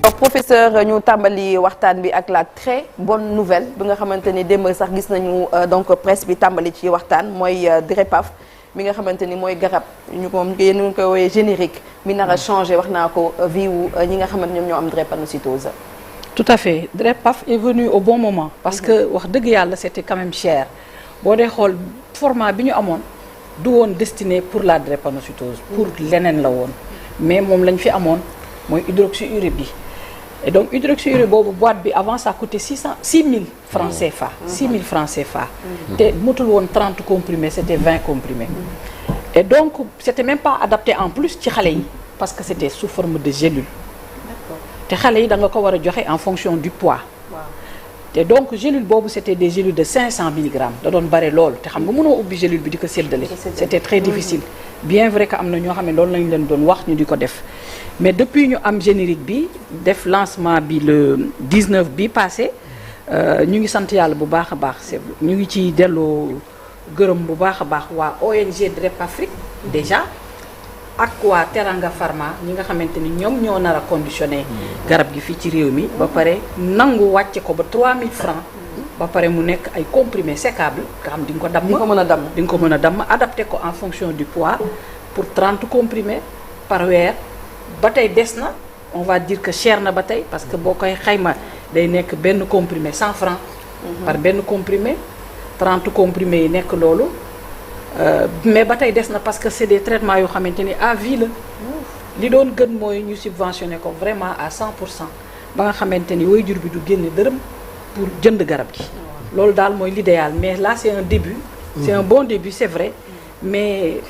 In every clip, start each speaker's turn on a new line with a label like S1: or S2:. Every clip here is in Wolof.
S1: alors professeur ñu tàmbali waxtaan bi ak la très bonne nouvelle bi nga xamante ni démb sax gis nañu donc presse bi tàmbali ci waxtaan mooy DREPAF mi nga xamante ni mooy garab ñu ko yéen ñu koy woowee générique mi nar a changé wax naa ko vie wu ñi nga xamante ñoom ñoo am drépanocytose.
S2: Tout à fait DREPAF est venu au bon moment parce que wax dëgg yàlla c'était quand même cher boo dee xool format bi ñu amoon du woon destiné pour la drépanocytose pour leneen la woon mais moom lañ fi amoon mooy hydroxyurée bi et donc hydroxyurée boobu boîte bi avant ça coûtait 6 000 francs CFA 6 000 francs CFA te motul woon 30 comprimés c'était 20 comprimés et donc c'était même pas adapté en plus ci xale yi parce que c'était sous forme de gélule te xale yi da nga ko war a joxe en fonction du poids te donc gélule boobu c'était des gélules de 500 milligrammes da doon bare lool te xam nga mënoo ubbi gélule bi di ko séddale c'était très difficile bien vrai que am na ñoo xam ne loolu lañu leen doon wax ñu di ko def mais depuis ñu am générique bi def lancement bi le 19 bi passé ñu ngi sant yàlla bu baax a baax ñu ngi ci delloo gërëm bu baax a baax waa ONG DREPAFrique déjà ak waa Teranga Pharma ñi nga xamante ni ñoom ñoo nar a conditionné garab gi fii ci réew mi ba pare nangu wàcce ko ba 3000 francs ba pare mu nekk ay comprimés sécables nga xam di nga ko damm di nga ko mën a damm adapté ko en fonction du poids pour 30 comprimés par weer ba tey des na on va dire que cher na ba tey parce que boo koy xayma day nekk benn comprimé 100 francs par benn comprimé 30 comprimés yi nekk loolu mais ba tey des na parce que c'est des traitements yoo xamante ni à vie la li doon gën mooy ñu subventionné ko vraiment à 100% ba nga xamante ni waajur bi du génne dërëm pour jënd garab gi loolu daal mooy l'idéal mais là c'est un début c'est un bon début c'est vrai mais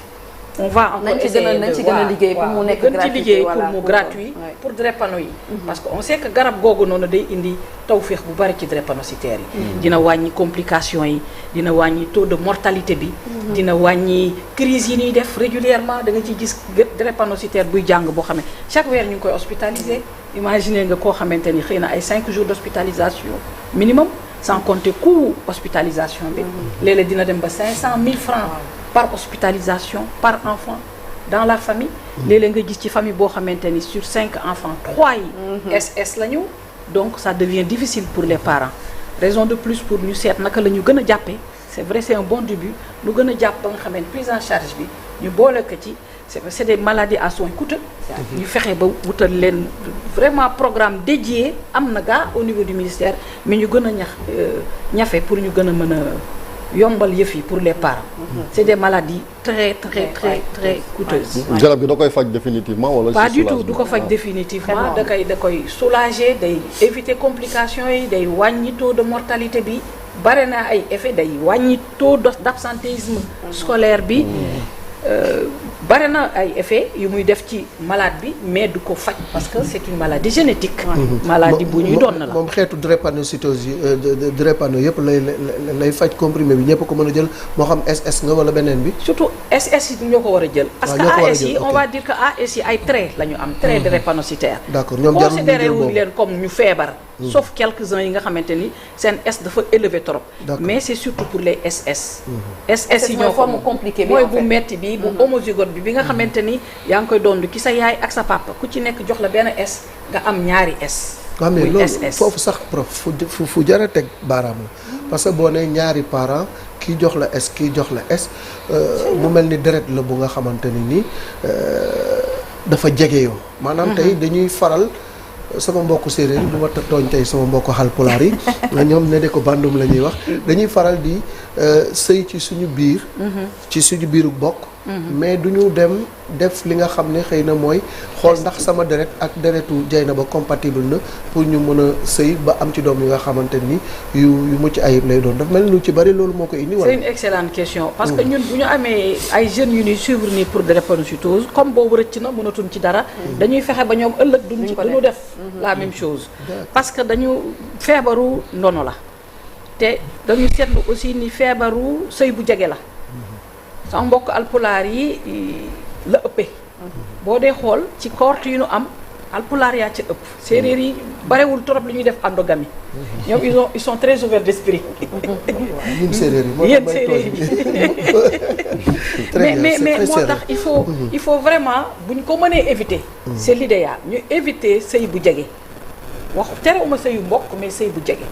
S2: on va encore essayer
S1: nañ ci gën a liggéey pour mu nekk
S2: gën ci liggéey pour mu gratuit pour drépano yi parce que on sait que garab googu noonu day indi tawféex bu bari ci drépanocytaires yi dina wàññi complications yi dina wàññi taux de mortalité bi dina wàññi crise yi ñuy def régulièrement da nga ciy gis drépanocytaire buy jàng boo xam ne chaque weer ñu ngi koy hospitaliser imaginer nga koo xamante ni xëy na ay 5 jours d'hospitalisation minimum sans compter coût hospitalisation bi léeg-léeg dina dem ba 500 000 francs par hospitalisation par enfant dans la famille léeg-léeg nga gis ci famille boo xamante ni sur 5 enfants 3 yi SS la ñu donc ça devient difficile pour les parents raison de plus pour ñu seet naka la ñu gën a jàppee c'est vrai c'est un bon début lu gën a jàpp ba nga xamante prise en charge bi ñu boole ko ci c'est des maladies à soins coûteux ñu fexe ba wutal leen vraiment programme dédié am na gaa au niveau du ministère mais ñu gën a ñafe pour ñu gën a mën a yombal yëf yi pour les parents c'est des maladies très coûteuses
S3: garab gi da koy faj définitivement wala
S2: pas du tout du ko faj définitivement da koy soulager day éviter complications yi day wàññi taux de mortalité bi bare na ay effet day wàññi taux d'absentéisme scolaire bi bare na ay effet yu muy def ci malade bi mais du ko faj parce que c'est une maladie génétique maladie bu ñuy doon na la
S4: moom xeetu drépanocytose yi drépano yëpp lay faj comprimé bi ñëpp ko mën a jël moo xam SS nga wala beneen bi
S2: surtout SS yi ñoo ko war a jël parce que AS yi on va dire que AS yi ay traits la ñu am trait drépanocytaire
S4: d'accord ñoom
S2: considéré wuñ leen comme ñu feebar sauf quelques-uns yi nga xamante ni seen S dafa élevé trop mais c'est surtout pour les SS SS yi ñoo ko mooy bu metti bi bu homozygote bi nga xamante ni yaa ngi koy doon ki sa yaay ak sa papa ku ci nekk jox la benn S nga am ñaari S
S4: waaw mais loolu foofu sax prof fu jar a teg baaraam la parce que boo nee ñaari parents kii jox la S kii jox la S mu mel ni deret la bu nga xamante ni dafa jege yoo maanaam tey dañuy faral sama mbokku séeréer yi du ma tooñ tey sama mbokku Haalpulaar yi ñoom ne de ko bandum la ñuy wax dañuy faral di sëy ci suñu biir ci suñu biiru bokk mais duñu dem def li nga xam ne xëy na mooy xool ndax sama deret ak deretu Dieynaba compatible na pour ñu mën a sëy ba am ci doom yi nga xamante ni yu mucc ayib lay doon daf mel ni lu ci bari loolu moo ko indi wala.
S2: C'est une excellente question parce que ñun bu ñu amee ay jeunes yu ñuy suivre nii pour drépanocytose comme boobu rëcc na mënatuñ ci dara dañuy fexe ba ñoom ëllëg duñu def la même chose parce que dañu feebaru ndono la te dañu seetlu aussi ni feebaru sëy bu jege la sama mbokk alpulaar yi la ëppee boo dee xool ci cohorte yi ñu am alpulaar yaa ci ëpp séeréer yi barewul trop li ñuy def endogamie ñoom ils sont très ouverts d'esprit
S4: ñun séeréer yi
S2: yéen séeréer yi mais moo tax il faut vraiment buñ ko mënee éviter c'est l'idéal ñu éviter sëy bu jege wax terewuma sëyu mbokk mais sëy bu jege.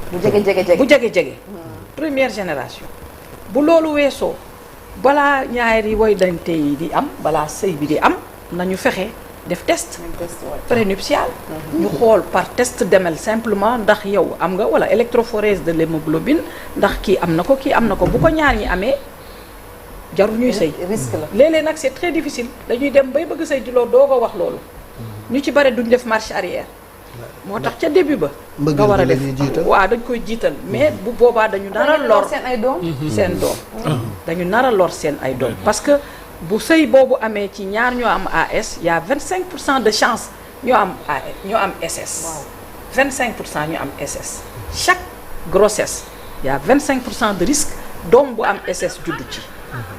S2: bu jege. Première génération. bu loolu weesoo balaa ñaari woydante yi di am balaa sëy bi di am nañu fexe def test prénuptial. ñu xool par test demel simplement ndax yow am nga wala électrophorèse de l'hémoglobine ndax kii am na ko kii am na ko bu ko ñaar ñi amee jarul ñuy sëy.
S1: risque la
S2: léeg-léeg nag c'est très difficile dañuy dem bay bëgg sëy di loo doog a wax loolu. ñu ci bare duñ def marche arrière. moo tax ca début ba. nga war a def waaw dañ koy jiital mais bu boobaa dañu nar a lor
S1: seen ay doom.
S2: seen doom. dañu nar a lor seen ay doom parce que bu sëy boobu amee ci ñaar ñoo am AS y a 25% de chance ñoo am AS ñoo am SS. 25% ñu am SS. chaque grossesse y a 25% de risque doom bu am SS juddu ci.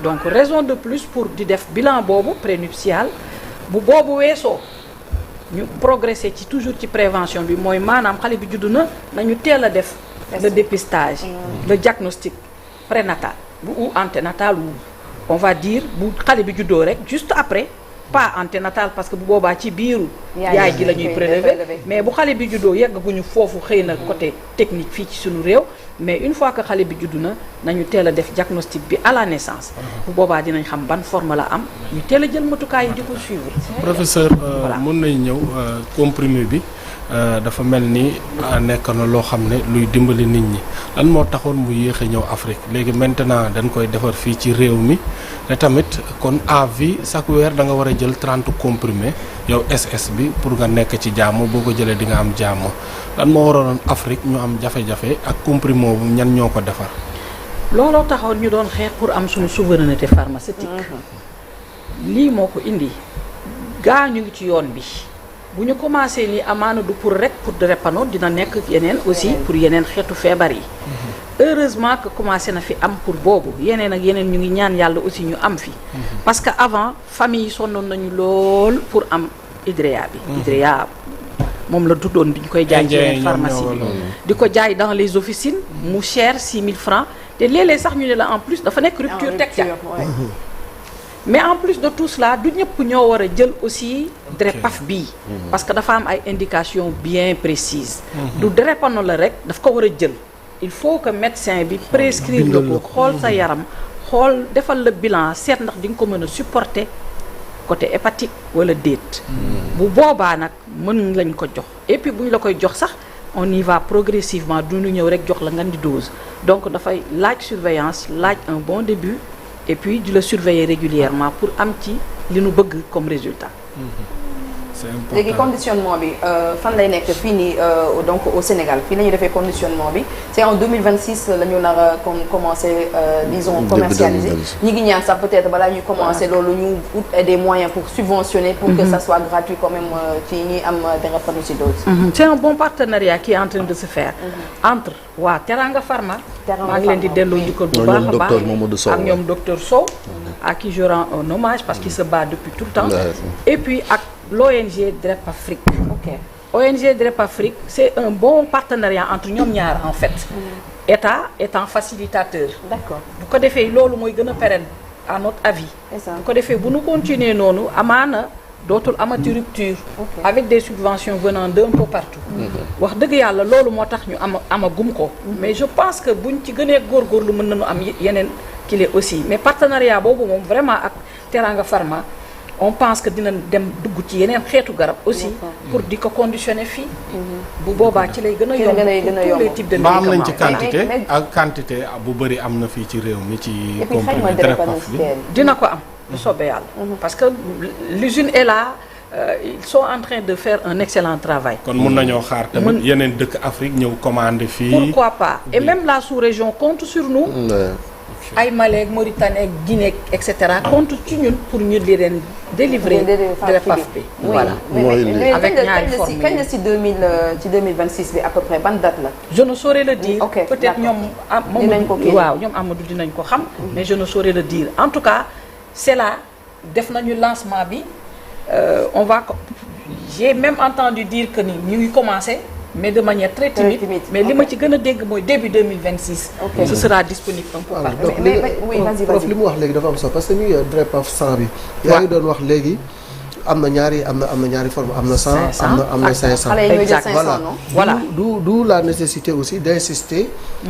S2: donc raison de plus pour di def bilan boobu prénuptial bu boobu weesoo. ñu progresser ci toujours ci prévention bi mooy maanaam xale bi juddu na nañu teel a def le dépistage le diagnostic prénatal ou anténatal ou on va dire bu xale bi juddoo rek juste après pas anténatal parce que bu boobaa ci biiru yaay ji la ñuy prélever mais bu xale bi juddoo yeggaguñu foofu xëy na côté technique fii ci suñu réew mais une fois que xale bi juddu na nañu teel a def diagnostic bi à la naissance bu boobaa dinañ xam ban forme la am ñu teel a jël matukaay yi di ko suivre.
S5: professeur mën nañ ñëw comprimé bi dafa mel ni nekk na loo xam ne luy dimbali nit ñi lan moo taxoon mu yéex a ñëw Afrique léegi maintenant dañ koy defar fii ci réew mi te tamit kon à vie chaque weer da nga war a jël 30 comprimé yow SS bi pour nga nekk ci jàmm boo ko jëlee di nga am jàmm lan moo waroon Afrique ñu am jafe-jafe ak comprimé bu ñan ñoo ko defar.
S2: looloo taxoon ñu doon xeex pour am suñu souveraineté pharmaceutique. lii moo ko indi gaa ñu ngi ci yoon bi. bu ñu commencé nii amaana du pour rek pour drépano dina nekk yeneen aussi pour yeneen xeetu feebar yi. heureusement que commencé na fi am pour boobu yeneen ak yeneen ñu ngi ñaan yàlla aussi ñu am fi. parce que avant famille yi sonnoon nañu lool pour am hydréa bi. hydréa moom la tuddoon bi ñu koy jaay ci yeneen pharmacie bi di ko jaay dans les officines mu cher 6000 francs te léeg-léeg sax ñu ne la en plus dafa nekk rupture teg ca. mais en plus de tout cela du ñëpp ñoo war a jël aussi DREPAF bii parce que dafa am ay indications bien précises du drépano la rek daf ko war a jël il faut que médecin bi prescrire la ko xool sa yaram xool defal la bilan seet ndax di nga ko mën a supporter côté hépatique wala déet bu boobaa nag mën lañ ko jox et puis bu ñu la koy jox sax on y va progressivement du ñu ñëw rek jox la nga di dose donc dafay laaj surveillance laaj un bon début et puis di la surveiller régulièrement pour am ci li nu bëgg comme résultat.
S5: c'est important
S1: léegi conditionnement bi fan lay nekk fii nii donc au Sénégal fii la ñuy defee conditionnement bi c'est en 2026 la ñu nar a commencer disons commercialiser ñi ngi ñaan sax peut-être balaa ñuy commencer loolu ñu ut des moyens pour subventionner pour que ça soit gratuit quand même ci ñi am drépanocytose.
S2: c'est un bon partenariat qui est en train de se faire entre waa Teranga Pharma maa ngi leen di delloo njukkal bu baax a baax ak ñoom docteur Sow à qui je rends un hommage parce qu'il se bat depuis tout le temps et puis ak l'ONG DREP Afrique.
S1: ok
S2: ONG DREP Afrique c'est un bon partenariat entre ñoom ñaar en fait. État étant facilitateur.
S1: d'accord
S2: bu ko defee loolu mooy gën a pérenne à notre avis. bu ko defee bu nu continuer noonu amaana dootul amati rupture. avec des subventions venant d'un peu partout. wax dëgg yàlla loolu moo tax ñu amagum ko. mais je pense que buñ ci gënee góorgóorlu mën nañu am yeneen kile aussi mais partenariat boobu moom vraiment ak Teranga Pharma. on pense que dina dem dugg ci yeneen xeetu garab aussi pour di ko conditionner fii bu boobaa ci lay gën a yomb tous les types de
S5: ba am nañ ci
S2: médicaments
S5: quantité ak quantité bu bëri am na fii ci réew mi ci comprimé DREPAF bi
S2: dina ko am bu soobee yàlla parce que l'usine est là ils sont en train de faire un excellent travail
S5: kon mun nañoo xaar tamit yeneen dëkk Afrique ñëw commander fii
S2: pourquoi pas et même la sous-région compte sur nous ay Mali ak Mauritanie ak Guinée et cetera compte ci ñun pour ñu di leen délivrer DREPAF bi voilà avec ñaari formes
S1: kañ la ci 2026 bi à peu près ban date la.
S2: je ne saurais le dire peut-être ñoom
S1: dinañ ko kii
S2: waaw ñoom Amadou dinañ ko xam mais je ne saurais le dire en tout cas c'est là def nañu lancement bi on va j'ai même entendu dire que ni ñu ngi commencer mais de manière très timide mais li ma ci gën a dégg mooy début 2026 ce sera disponible un peu partout
S4: donc prof li mu wax léegi dafa am solo parce que ñu DREPAF 100 bi yaa ngi doon wax léegi am na ñaari forme am na 100 am na 500.
S1: xale yi ñooy jël 500
S4: voilà
S1: non.
S2: voilà
S4: du la nécessité aussi d'insister.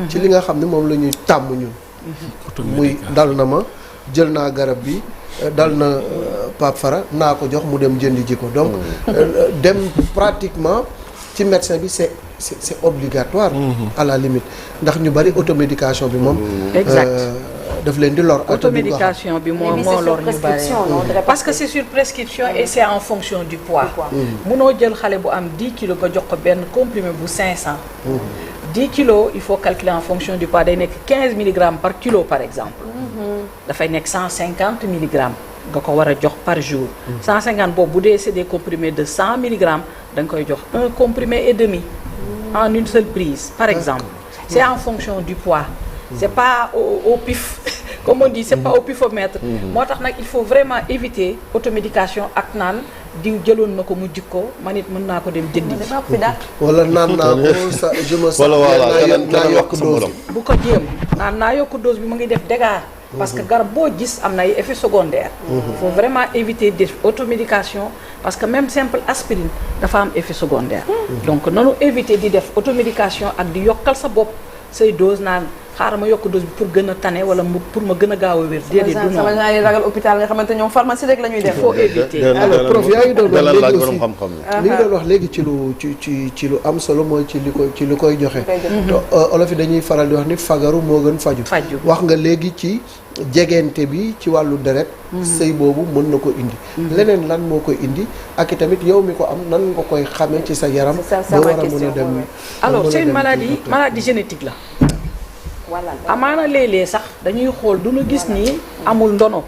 S4: ci li nga xam ne moom la ñuy tàmm ñun. muy dal na ma jël naa garab bi dal na Pape Fara naa ko jox mu dem jëndi ji ko donc dem pratiquement ci médecin bi c'est obligatoire. à la limite ndax ñu bari automédication bi moom.
S2: exact
S4: daf leen di lor.
S2: automédication bi moo lor ñu bari parce que c'est sur prescription et c'est en fonction du poids. munoo jël xale bu am 10 kilos nga jox ko benn comprimé bu 500. 10 kilos il faut calculer en fonction du poids day nekk 15 milligrammes par kilo par exemple. dafay nekk 150 milligrammes nga ko war a jox par jour. 150 boobu bu dee c'est des comprimés de 100 milligrammes da nga koy jox un comprimé et demi. en une seule prise par exemple. c'est en fonction du poids. c'est pas au pif comme on dit c'est pas au pifomètre. moo tax nag il faut vraiment éviter automédication ak naan diw jëloon na ko mu jikko man it mën naa ko dem jëndi.
S4: wala naan naa ko sa je me sens naa yokk dose bi.
S2: bu ko jéem naan naa yokk dose bi mu ngi def dégâts. parce que garab boo gis am na ay effets secondaires. il faut vraiment éviter def automédication parce que même simple aspirine dafa am effet secondaire. donc nanu éviter di def automédication ak di yokkal sa bopp say dose naan xaaral ma yokk dose bi pour gën a tane wala pour ma gën a gaaw a wér. déedéet du noonu
S1: sama genre yi ragal hôpital nga xamante ñoom pharmacie rek la ñuy def.
S2: il faut éviter.
S4: alors prof yaa ngi doon wax léegi aussi
S3: xam-xam
S4: li nga doon wax léegi ci lu am solo mooy ci li koy joxe. olof yi dañuy faral di wax ni fagaru moo gën faju. wax nga léegi ci jegente bi ci wàllu deret. sëy boobu mën na ko indi. leneen lan moo koy indi ak itamit yow mi ko am nan nga koy xamee ci sa yaram. ba war a mën a dem
S2: alors c'est une maladie génétique la. amaana léeg-léeg sax dañuy xool du ñu gis ni amul ndono.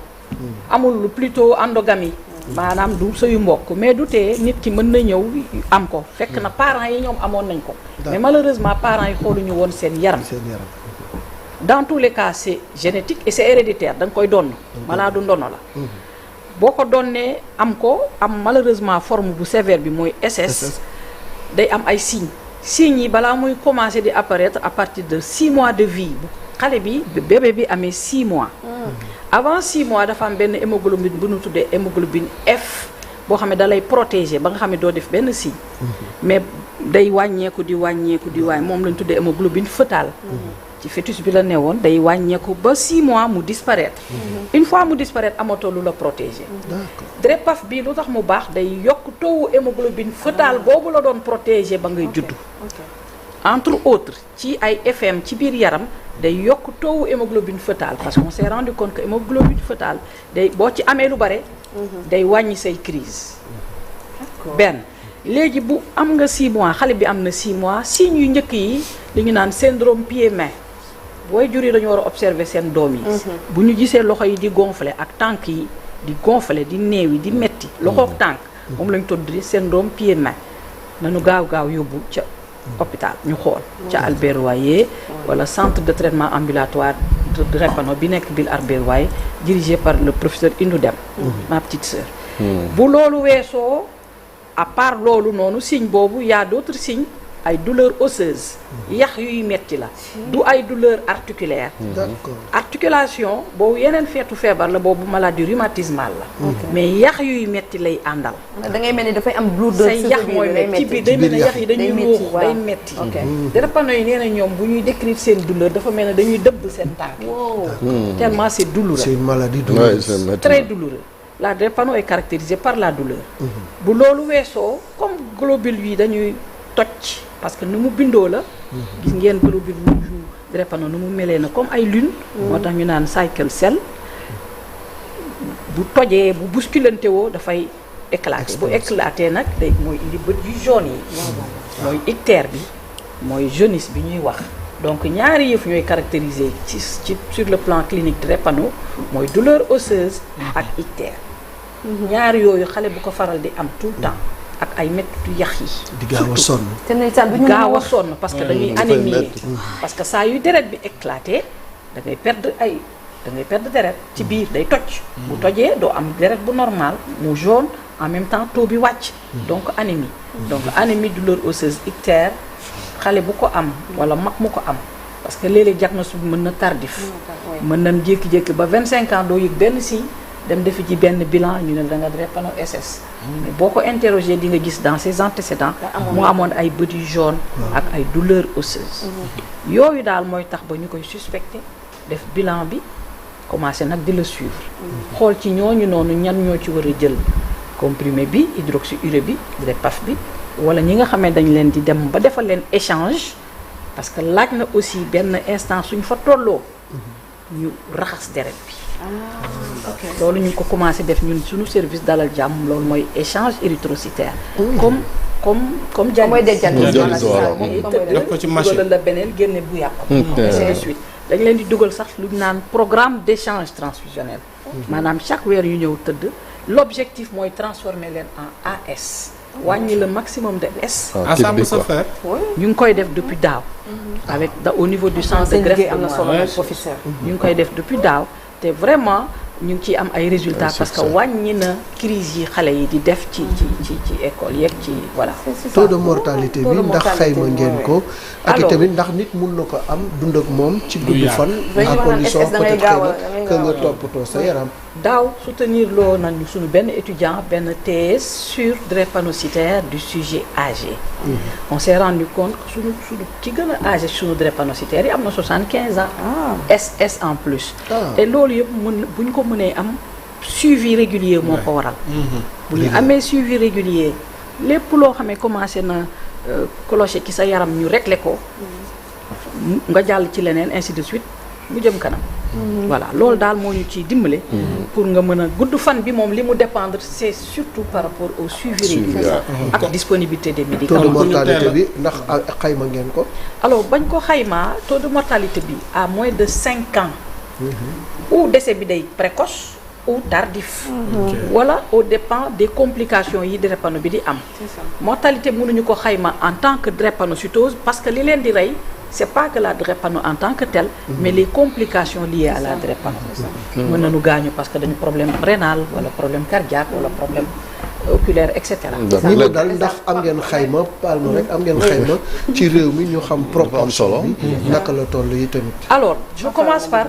S2: amul plutôt endogamie. maanaam du sëyu mbokk mais du tee nit ki mën na ñëw am ko fekk na parents yi ñoom amoon nañ ko. mais malheureusement parents yi xooluñu woon seen yaram. dans tous les cas c'est génétique et c'est héréditaire da nga koy donn malade du ndono la. boo ko donnee am ko am malheureusement forme bu sévère bi mooy SS. day am ay signes. signes yi balaa muy commencer di apparaître à partir de 6 mois de vie bu xale bi bébé bi amee 6 mois. avant 6 mois dafa am benn hémoglobine bu ñu tuddee hémoglobine F boo xam ne da lay protéger ba nga xam ne doo def benn signe. mais day wàññeeku di wàññeeku moom lañ tuddee hémoglobine fœtale. ci fœtus bi la newoon day wàññeeku ba 6 mois mu disparaître. une fois mu disparaître amatoo lu la protéger. DREPAF bii lu tax mu baax day yokk taux hémoglobine fœtale boobu la doon protéger ba ngay juddu. entre autres ci ay FM ci biir yaram day yokk taux hémoglobine fœtale parce qu'on s'est rendu compte que hémoglobine fœtale day boo ci amee lu bare. day wàññi say crise benn léegi bu am nga 6 mois xale bi am na 6 mois signes yu njëkk yi li ñu naan syndrome pied-main booy jur yi dañu war a observer seen doom yi. bu ñu gisee loxo yi di gonfler ak tànk yi di gonfler di néew yi di metti loxo ak tànk moom lañ tuddee syndrome pied-main nañu gaaw yóbbu ca hôpital ñu xool ca Albert Royer wala centre de traitement ambulatoire de Drépano bi nekk biir Albert Royer dirigé par le professeur Indou Dem ma petite sœur. bu loolu weesoo à part loolu noonu signe boobu y a d'autres signes ay douleurs osseuses yax yuy metti la du ay douleurs articulaires.
S4: d'accord
S2: articulation boobu yeneen feetu feebar la boobu maladie rhumatismale la. mais yax yuy metti lay àndal.
S1: da ngay mel ni dafay am lourdeur.
S2: say yax mooy metti ci biir day mel ne yax yi dañuy ruux day metti. Drépano yi nee na ñoom bu ñuy décrire seen douleur dafa mel ne dañuy dëbb seen tànk. tellement c'est douloureux.
S4: c'est une maladie douloureuse.
S2: très douloureux. la Drépano est caractérisée par la douleur. bu loolu weesoo comme globules yi dañuy toj parce que ni mu bindoo la. gis ngeen globule rouge Drépano nu mu melee na comme ay lune. moo tax ñu naan cycle cell. bu tojee bu bousculante woo dafay éclater bu éclater nag day mooy indi bët yu jaune yi. mooy ictère bi mooy jaunisse bi ñuy wax. donc ñaari yëf ñooy caractériser ci sur le plan clinique Drépano mooy douleur osseuse ak ictère. ñaari yooyu xale bu ko faral di am tout le temps ak ay mettitu yax yi.
S4: di gaaw a sonn.
S1: te ndeysaan du ñu
S2: gaaw a sonn parce que dañuy anémie parce que saa yu deret bi éclaté da ngay perdre deret ci biir day toj. bu tojee doo am deret bu normal mu jaune en même temps taux bi wàcc. donc anémie. donc anémie douleur osseuse ictère xale bu ko am wala mag mu ko am parce que léeg-léeg diagnostic bi mën na tardif. mën nañ jékki-jékki ba 25 ans doo yëg benn signe. dem defi ci benn bilan ñu ne da nga drépano SS. mais boo ko interroger di nga gis dans ses antécédents mu amoon ay bët yu jaune ak ay douleurs osseuses. yooyu daal mooy tax ba ñu koy suspecté def bilan bi commencé nag di la suivre. xool ci ñooñu noonu ñan ñoo ci war a jël comprimé bi hydroxyurée bi DREPAF bi wala ñi nga xam ne dañ leen di dem ba defal leen échange parce que laaj na aussi benn instant suñ fa tolloo ñu raxas deret bi. loolu ñu ngi ko commencé def ñun suñu service dalal jàmm loolu mooy échange érythrocytaire. comme
S3: dialyse waaw
S5: def ko ci machine
S2: dugalal la beneen génne bu yàqu. ainsi de suite dañ leen di dugal sax lu ñu naan programme d'échange transfusionnel. maanaam chaque weer yu ñëw tëdd. l'objectif mooy transformer leen en AS. wàññi le maximum de S.
S5: ça peut se faire.
S2: ñu ngi koy def depuis daaw. avec au niveau du centre de greffe
S1: am na solo professeur.
S2: ñu ngi koy def depuis daaw te vraiment ñu ngi ciy am ay résultats parce que wàññi na crise yi xale yi di def ci école yeeg ci voilà.
S4: taux de mortalité bi ndax xayma ngeen ko. ak tamit ndax nit mun na ko am dund ak moom ci gudd fan. à condition peut-être que nga toppatoo sa yaram.
S2: daaw soutenir loo nañu suñu benn étudiant benn thèse sur drépanocytaire du sujet âgé. On s'est rendu compte que suñu ki gën a âgé suñu drépanocytaire yi am na 75 ans. SS en plus. te loolu yëpp bu ñu ko mënee am suivi régulier moo ko waral. bu ñu amee suivi régulier lépp loo xam ne commencé na clocher ci sa yaram ñu réglé ko. nga jàll ci leneen ainsi de suite mu jëm kanam. voilà loolu daal moo ñu ciy dimbale. pour nga mën a gudd fan bi moom li mu dépendre c'est surtout par rapport au suivi régulier ak disponibilité des médicaments.
S4: taux de mortalité bi ndax xayma ngeen ko.
S2: alors bañ ko xaymaa taux de mortalité bi à moins de 5 ans. ou décès bi day précoce ou tardif. wala au dépend des complications yi drépano bi di am. mortalité mënuñu ko xayma en tant que drépanocytose parce que li leen di rey. c'est pas que la drépano en tant que telle mais les complications liées à la drépano mën nañu gaañu parce que dañu problème rénal wala problème cardiaque wala problème oculaire et cetera.
S4: ñi mu dal ndax am ngeen xayma baal ma rek am ngeen xayma ci réew mi ñu xam proportion bi naka la toll yi tamit.
S2: alors je commence par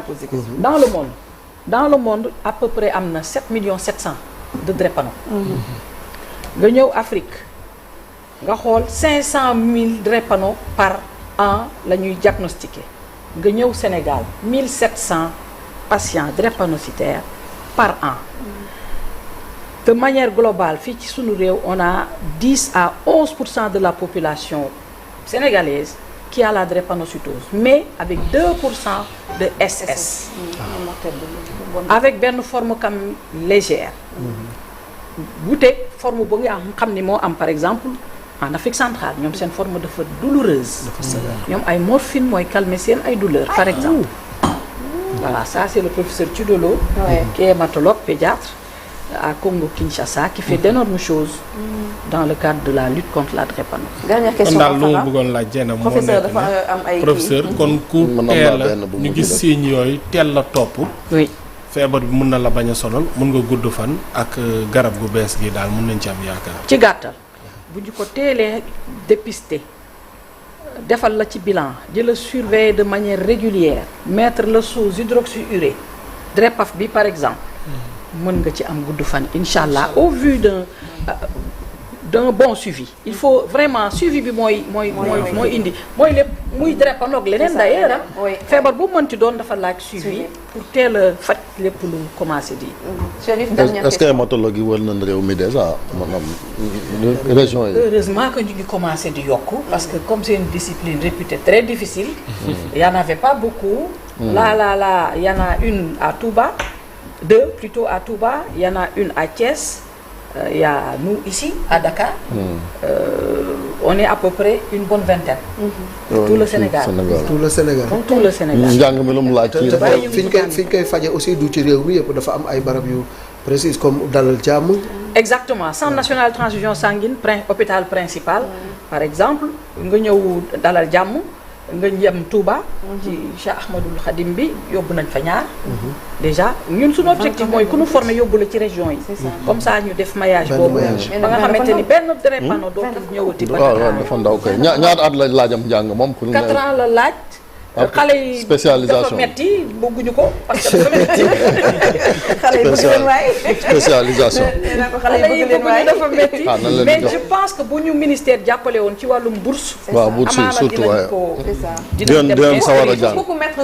S2: dans le monde à peu près am na 7 700 000 de drépano. nga ñëw Afrique nga xool 500 000 drépano par an la ñuy diagnostiqué nga ñëw Sénégal 1700 patients drépanocytaires par an. De manière globale fii ci sunu réew on a 10 à 11% de la population sénégalaise qui a la drépanocytose mais avec 2% de SS. avec benn forme quand même légère. wuute forme bu nga xam ni moo am par exemple. en Afrique centrale ñoom seen forme dafa douloureuse. ñoom ay morphine mooy calmer seen ay douleurs par exemple. voilà ça c'est le professeur Tudolo. qui est hématologue pédiatre à Congo-Kinshasa qui fait d'énormes choses. dans le cadre de la lutte contre la drépano.
S1: dernière question
S5: kon daal lu ma bëggoon laaj jenn moo
S1: professeur dafa am ay
S5: professeur kon ku teel la ñu gis signes yooyu teel la topp.
S2: oui
S5: feebar bi mun na la bañ a sonal mun nga gudd fan ak garab gu bees gi daal mun nañ ci am yaakaar.
S2: ci gàttal. bu ñu ko teelee dépister defal la ci bilan di la surveiller de manière régulière mettre la sous hydroxyurée DREPAF bi par exemple mën nga ci am gudd fan incha allah au vu d'un bon suivi il faut vraiment suivi bi mooy indi mooy lépp muy drépanoog leneen d'ailleurs feebar bu mënti doon dafa laaj suivi pour teel a faj lépp lu commencé di.
S3: est-ce que hématologue yi wër nañ réew mi déjà maanaam région yi.
S2: heureusement que ñu ngi commencé di yokku parce que comme c'est une discipline réputée très difficile. il y en avait pas beaucoup. là il y en a une à Touba, 2 plutôt à Touba, il y en a une à Thiès. Il y a nous ici à Dakar. On est à peu près une bonne vingtaine. Tout le Sénégal.
S4: tout le Sénégal.
S2: tout le Sénégal.
S3: njàng mi lu mu laaj ci.
S4: fi ñu koy faje aussi du ci réew mi yëpp dafa am ay barab yu précis comme Dalal Jàmm.
S2: exactement centre national de transfusion sanguine hôpital principal. par exemple nga ñëw Dalal Jàmm nga jëm Touba. ci Cheikh Ahmadoul Khadim bi yóbbu nañ fa ñaar. déjà ñun suñu objectif mooy ku ñu former yóbbu la ci région yi. comme ça ñu def maillage boobu. ba nga xamante ni benn drépano dootul ñëwati.
S3: waaw dafa ndaw kay ñaata at la laajam njàng moom.
S2: 4 ans la laaj xale yi
S3: spécialisation
S2: dafa metti bëgguñu ko parce que dafa metti.
S1: xale yi bëgg leen waay.
S3: spécialisation.
S1: xale yi bëgg leen waay
S2: dafa metti.
S3: nan
S2: mais je pense que bu ñu ministère jàppale woon ci wàllum bourse.
S3: waaw bourse yi surtout waaye.
S1: c'est ça.
S3: dinañ sawar a jàng.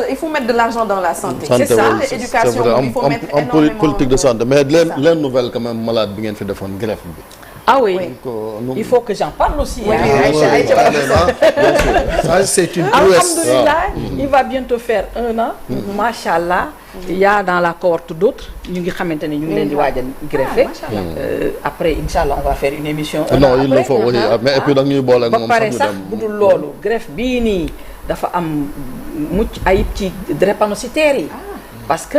S1: il faut mettre de l'argent dans la santé.
S3: santé
S1: c'est ça
S3: oui,
S1: l'éducation il faut mettre
S3: am
S1: énormément.
S3: politique de santé mais leen nouvelle quand même malade bi ngeen fi defoon greffe bi.
S2: Ah oui,
S3: donc
S2: il faut que j'en parle aussi.
S1: Oui,
S4: ça c'est une prouesse.
S2: Alhamdulillah, il va bientôt faire 1 an. Machallah, il y a dans la cohorte d'autres ñu ngi xamante ne ñu ngi leen di waaj a greffer. Après inchallah on va faire une émission.
S3: Non il le faut oui mais et puis nag ñuy boole ak
S2: ba
S3: moom
S2: pare sax bu dul loolu greffe bii nii dafa am mucc ayib ci drépanocytaires yi. Parce que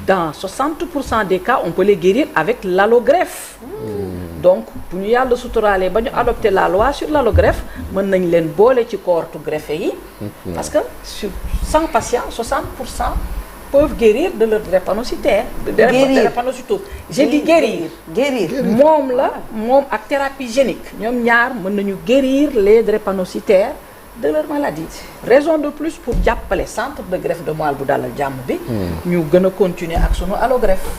S2: dans 60% des cas on peut les guérir avec l'allogreffe. Donc bu ñu yàlla suturaalee ba ñu adopté la loi sur l'allogreffe mën nañ leen boole ci cohorte greffé yi. Parce que sur 100 patients 60% peuvent guérir de leur drépanocytaire. Drépanocytose. J'ai dit guérir. Moom ak thérapie génique ñoom ñaar mën nañu guérir les drépanocytaires de leur maladie. Raison de plus pour jàppale centre de greffe de moelle bu Dalal Jàmm bi. ñu gën a continuer ak sunu allogreffe.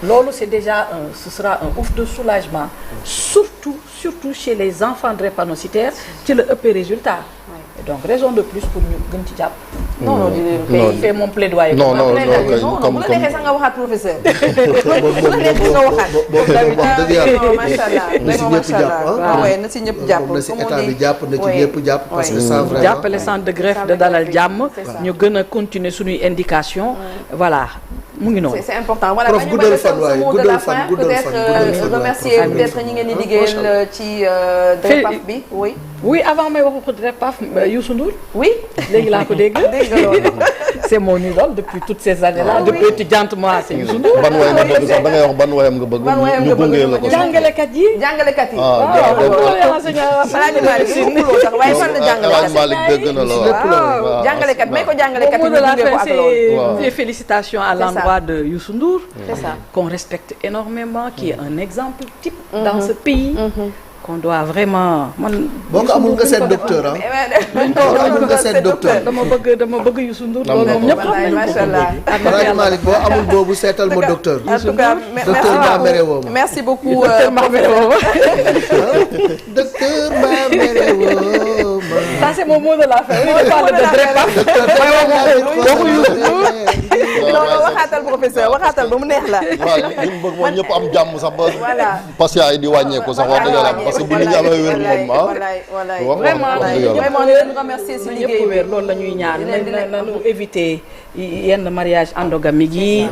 S2: Loolu c'est déjà ce sera un ouf de soulagement surtout chez les enfants drépanocytaires ci la ëppee résultat. Et donc raison de plus pour ñu gën ci jàpp.
S1: non
S2: il fait mon plaidoyer.
S3: non
S1: bu la neexee sax nga waxaat professeur. bu la neexee nga waxaat. macha allah na si ñëpp jàpp
S4: na si état bi jàpp na ci ñëpp jàpp. parce que ça vraiment
S2: jàppale centre de greffe de Dalal Jàmm ñu gën a continuer suñuy indication voilà mu ngi noonu.
S1: c'est important voilà
S4: prof guddal fan waaye guddal fan
S1: peut-être remercier peut-être ñi ngeen di liggéeyal ci DREPAF bi oui.
S2: Oui, avant may waxu ko DREPAF Youssou Ndour.
S1: Oui.
S2: Léegi laa ko dégg. C'est mon idole depuis toutes ces années-là. Depuis étudiante moi c'est Youssou Ndour.
S3: ban wayam nga bëgg sax da ngay wax ban wayam nga bëgg. ñu gunge la ko
S2: jàngalekat yi.
S1: jàngalekat yi.
S3: waaye fan la jàngalekat Malick dégg na la
S1: waaw jàngalekat may ko jàngalekat yi ñu gunge ko ak loolu.
S2: Des félicitations à l'endroit de Youssou Ndour.
S1: C'est ça.
S2: Qu'on respecte énormément, qui est un exemple type dans ce pays. Qu'on doit vraiment man.
S4: boo ko amul nga seet docteur ah. boo ko amul nga seet docteur.
S2: dama bëgg Youssou Ndour. loolu moom ñëpp xam nañu ko.
S1: macha allah.
S4: Alaaji Malick boo amul boobu seetal ma docteur.
S1: en tout cas
S4: docteur Mamere woo ma.
S1: merci beaucoup.
S2: docteur Mamere woo ma.
S4: docteur Mamere woo ma.
S2: Ça c'est mon mot de la fin. On parle de DREPAF.
S1: non waxaatal professeur waxaatal ba mu neex la.
S3: waaw li mu bëgg mooy ñëpp am jàmm sax ba.
S1: voilà
S3: patients yi di wàññeeku sax wax dëgg yàlla parce que bu nit ñi amee wér moom ah.
S1: vraiment di leen remercier si liggéey bi
S2: loolu la ñuy ñaan nañu éviter yenn mariage endogamique yi.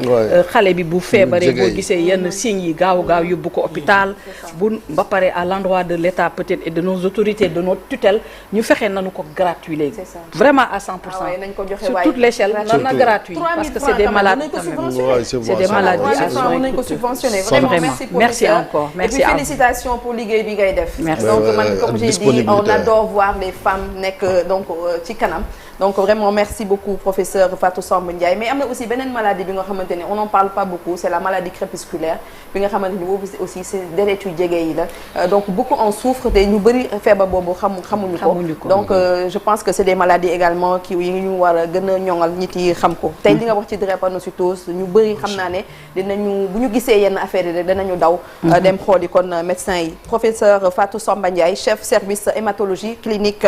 S2: xale bi bu feebaree boo gisee yenn signes yi gaaw yóbbu ko hôpital. bu ba pare à l'endroit de l'État peut-être et de nos autorités de notre tutelle ñu fexe nañu ko gratuit léegi. vraiment à 100%. sur toute l'échelle na gratuit parce que c'est des malades quand même. c'est des maladies à soins
S1: nañ ko subventionné
S2: vraiment merci encore merci
S1: et puis félicitations pour liggéey bi ngay def.
S2: Merci.
S1: Donc comme j'ai dit on adore voir les femmes nekk donc ci kanam. Donc vraiment merci beaucoup professeur Fatou Samb Ndiaye mais am na aussi beneen maladie bi nga xamante ne on n'en parle pas beaucoup c'est la maladie crépusculaire bi nga xamante ni boobu aussi c'est deret yu jege yi la donc beaucoup en souffrent te ñu bëri feebar boobu xamuñu ko donc je pense que c'est des maladies également yi ñu war a gën a ñoŋal nit yi xam ko tey li nga wax ci drépanocytose ñu bëri xam naa ne dinañu bu ñu gisee yenn affaires yi rek danañu daw dem xooli kon médecin yi professeur Fatou Samb Ndiaye chef service hématologie clinique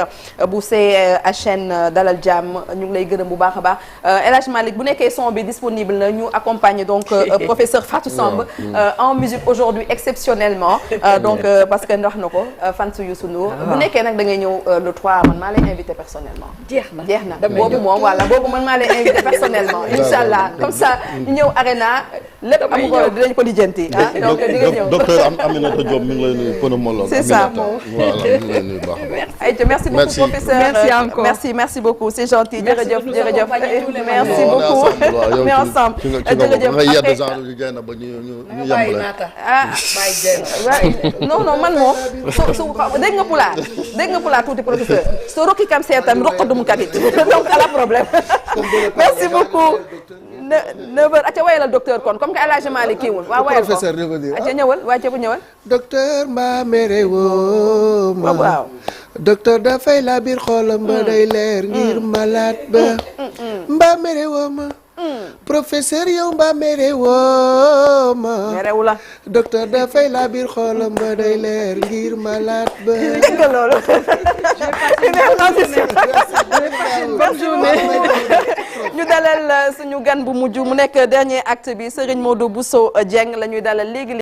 S1: bu CHN Dalal Jàmm ñu ngi lay gërëm bu baax a baax El Hadj Malick bu nekkee son bi disponible na ñu accompagner donc professeur Fatou Samb en musique aujourd'hui exceptionnellement donc parce que ndax na ko fan su Youssou Ndour bu nekkee nag da ngay ñëw le 3 man maa lay invité personnellement jeex na boobu moom voilà boobu man maa lay invité personnellement inchallah comme ça ñu ñëw Arena lépp am ko dinañ ko lijjanti donc di nga ñëw
S3: docteur Aminata Diop mi ngi lay nuyu pneumologue
S1: c'est ça
S3: voilà mi ngi lay nuyu baax
S1: merci beaucoup professeur
S2: merci encore
S1: merci beaucoup c'est gentil jërëjëf merci beaucoup on est ensemble jërëjëf
S3: nga yedd genre yu gën a ba ñu yembale
S1: non man moom su dégg nga pulaar tuuti professeur so rokki kam seetan roq dum kadit donc à la problème merci beaucoup 9h aca wayalal docteur kon comme que El Hadj Malick kiiwul waaw wayal ko
S4: professeur revenir
S1: aca ñëwal waa ca bu ñëwal
S4: docteur Mamere woo ma
S1: waaw
S4: docteur dafay laa biir xoolam ba day leer ngir malade ba mbaa mere woo ma professeur yow mbaa mere woo ma
S1: merewu la
S4: docteur dafay laa biir xoolam ba day leer ngir malade ba
S1: dégg loolu bonne journée ñu dalal suñu gan bu mujj mu nekk dernier acte bi Serigne Modou Bousso Dieng la ñuy dalal léegi